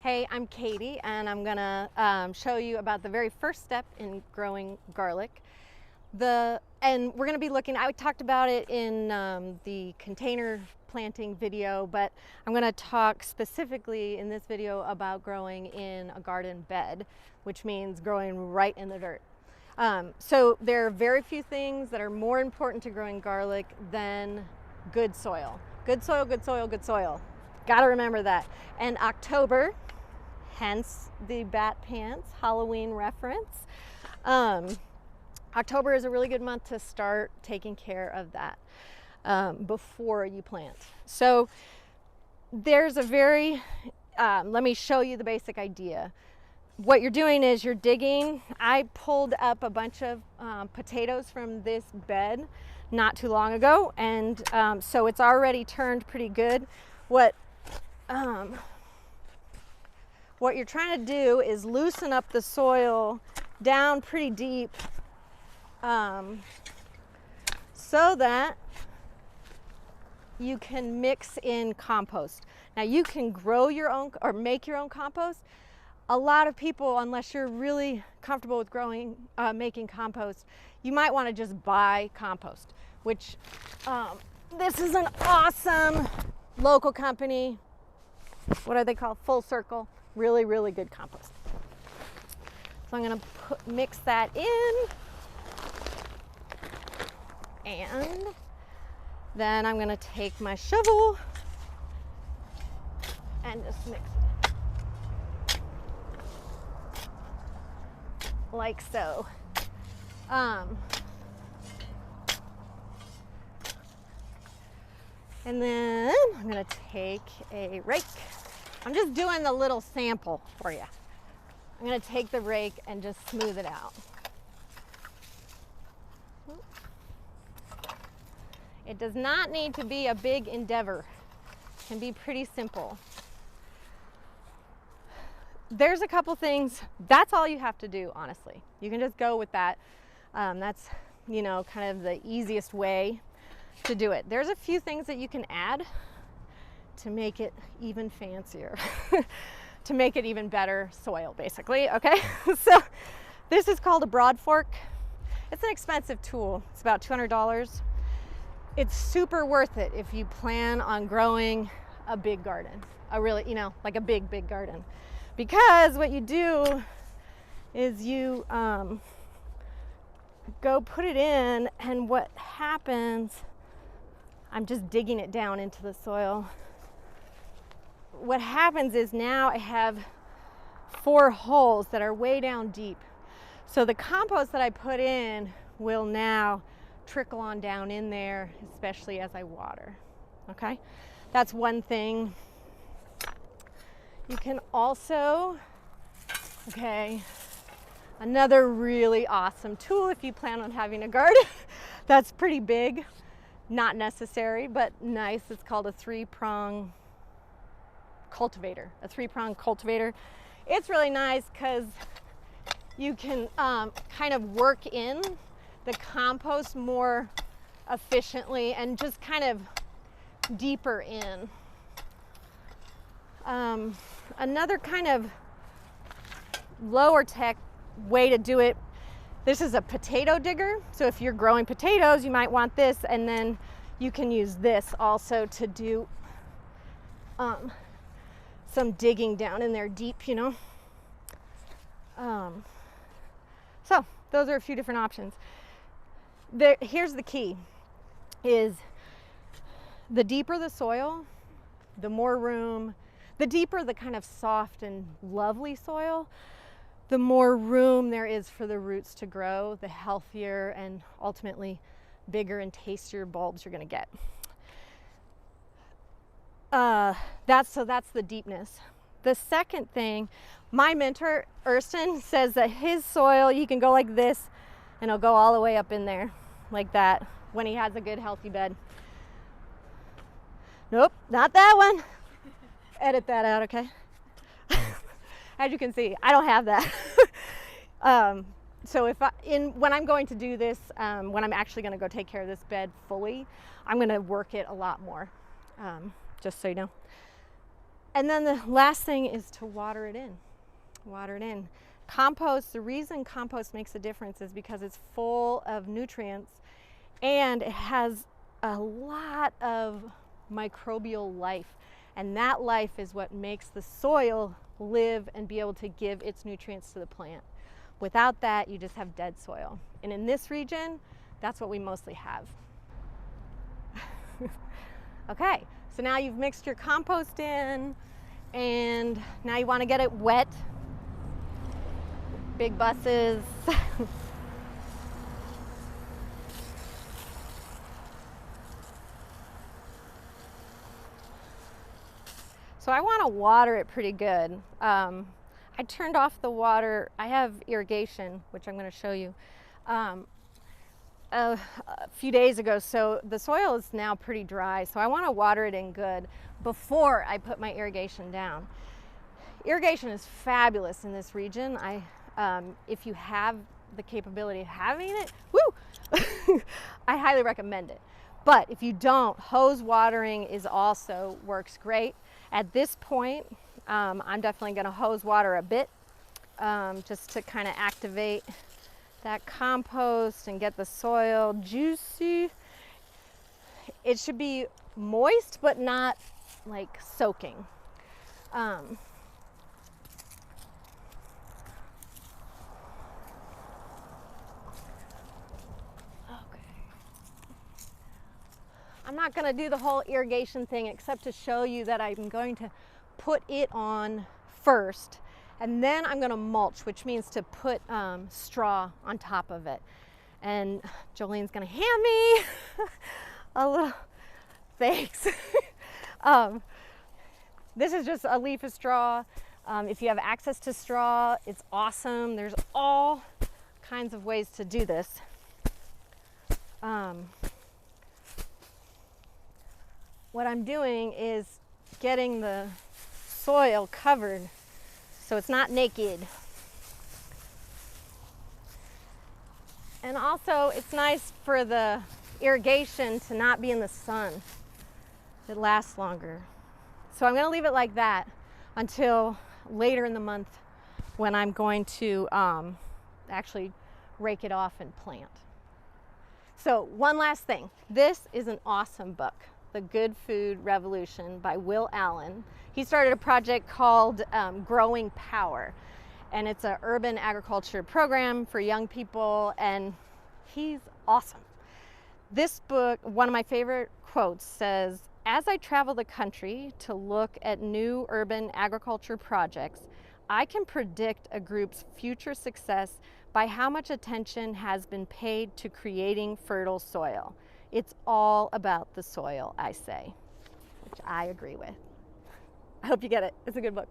Hey, I'm Katie, and I'm gonna show you about the very first step in growing garlic. And we're gonna be looking, I talked about it in the container planting video, but I'm gonna talk specifically in this video about growing in a garden bed, which means growing right in the dirt. So there are very few things that are more important to growing garlic than good soil. Good soil, good soil, good soil. Gotta remember that. And October, hence the bat pants Halloween reference. October is a really good month to start taking care of that before you plant. So there's a let me show you the basic idea. What you're doing is you're digging. I pulled up a bunch of potatoes from this bed not too long ago, and so it's already turned pretty good. What you're trying to do is loosen up the soil down pretty deep so that you can mix in compost. Now you can grow your own or make your own compost. A lot of people, unless you're really comfortable with making compost, you might want to just buy compost, which this is an awesome local company. What are they called? Full Circle. Really, really good compost. So I'm gonna mix that in, and then I'm gonna take my shovel and just mix it like so. And then I'm gonna take a rake. I'm just doing the little sample for you. I'm gonna take the rake and just smooth it out. It does not need to be a big endeavor. It can be pretty simple. There's a couple things, that's all you have to do, honestly. You can just go with that. That's, kind of the easiest way to do it. There's a few things that you can add to make it even fancier, to make it even better soil, basically, okay? So this is called a broad fork. It's an expensive tool. It's about $200. It's super worth it if you plan on growing a big garden, like a big, big garden. Because what you do is you go put it in, and what happens, I'm just digging it down into the soil. What happens is now I have 4 holes that are way down deep. So the compost that I put in will now trickle on down in there, especially as I water. Okay? That's one thing. You can also, another really awesome tool if you plan on having a garden that's pretty big, not necessary, but nice. It's called a 3-prong cultivator, It's really nice because you can kind of work in the compost more efficiently and just kind of deeper in. Another kind of lower tech way to do it, this is a potato digger. So if you're growing potatoes, you might want this, and then you can use this also to do some digging down in there deep, So those are a few different options. Here's the key, is the deeper the soil, the more room, the deeper the kind of soft and lovely soil, the more room there is for the roots to grow, the healthier and ultimately bigger and tastier bulbs you're gonna get. That's the deepness. The second thing, my mentor, Erston, says that his soil, you can go like this and it'll go all the way up in there, like that, when he has a good healthy bed. Nope, not that one. Edit that out, okay? As you can see, I don't have that. So when I'm going to do this, when I'm actually gonna go take care of this bed fully, I'm gonna work it a lot more, just so you know. And then the last thing is to water it in. Water it in. Compost, the reason compost makes a difference is because it's full of nutrients and it has a lot of microbial life. And that life is what makes the soil live and be able to give its nutrients to the plant. Without that, you just have dead soil. And in this region, that's what we mostly have. Okay, so now you've mixed your compost in, and now you want to get it wet. Big buses. So I want to water it pretty good. I turned off the water. I have irrigation, which I'm going to show you, a few days ago. So the soil is now pretty dry. So I want to water it in good before I put my irrigation down. Irrigation is fabulous in this region. If you have the capability of having it, woo, I highly recommend it. But if you don't, hose watering is also works great. At this point, I'm definitely going to hose water a bit, just to kind of activate that compost and get the soil juicy. It should be moist, but not like soaking. I'm not going to do the whole irrigation thing except to show you that I'm going to put it on first, and then I'm going to mulch, which means to put straw on top of it. And Jolene's going to hand me a little, thanks. This is just a leaf of straw. If you have access to straw, it's awesome. There's all kinds of ways to do this. What I'm doing is getting the soil covered so it's not naked. And also, it's nice for the irrigation to not be in the sun. It lasts longer. So I'm going to leave it like that until later in the month when I'm going to actually rake it off and plant. So one last thing. This is an awesome book. The Good Food Revolution by Will Allen. He started a project called Growing Power, and it's an urban agriculture program for young people, and he's awesome. This book, one of my favorite quotes says, "As I travel the country to look at new urban agriculture projects, I can predict a group's future success by how much attention has been paid to creating fertile soil. It's all about the soil," I say, which I agree with. I hope you get it. It's a good book.